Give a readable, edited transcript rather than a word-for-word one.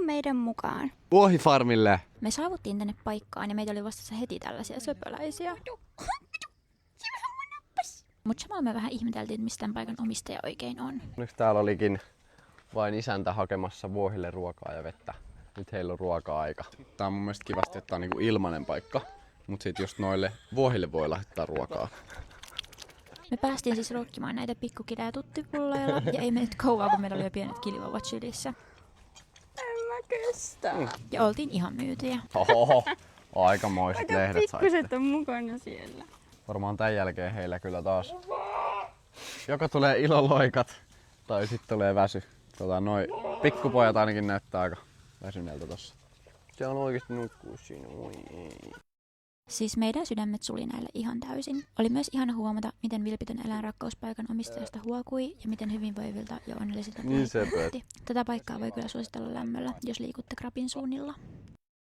meidän mukaan. Vuohifarmille! Me saavuttiin tänne paikkaan ja meitä oli vastassa heti tällaisia söpöläisiä. Mutta samalla me vähän ihmeteltiin, mistä tämän paikan omistaja oikein on. Nyt täällä olikin vain isäntä hakemassa vuohille ruokaa ja vettä. Nyt heillä on ruoka-aika. Tää on mun mielestä kivasti, että tää on niinku ilmainen paikka. Mut sit just noille vuohille voi lähettää ruokaa. Me päästiin siis ruokkimaan näitä pikkukidää tuttipulloilla ja ei mennyt kauan, kun meillä oli jo pienet kilivauvat sylissä. En mä kestä. Ja oltiin ihan myytyjä. Oho, aikamoiset lehdet saitte. Pikkuset on mukana siellä. Varmaan tän jälkeen heillä kyllä taas joko tulee iloloikat tai sitten tulee väsy. Noi pikkupojat ainakin näyttää aika väsyneeltä tossa. Se on oikeesti nukkuu siinä, oi ei. Siis meidän sydämet suli näille ihan täysin. Oli myös ihana huomata, miten vilpitön eläinrakkauspaikan omistajasta huokui ja miten hyvinvoivilta ja onnellisilta Niin näytti. Tätä paikkaa voi kyllä suositella lämmöllä, jos liikutte Krapin suunnilla.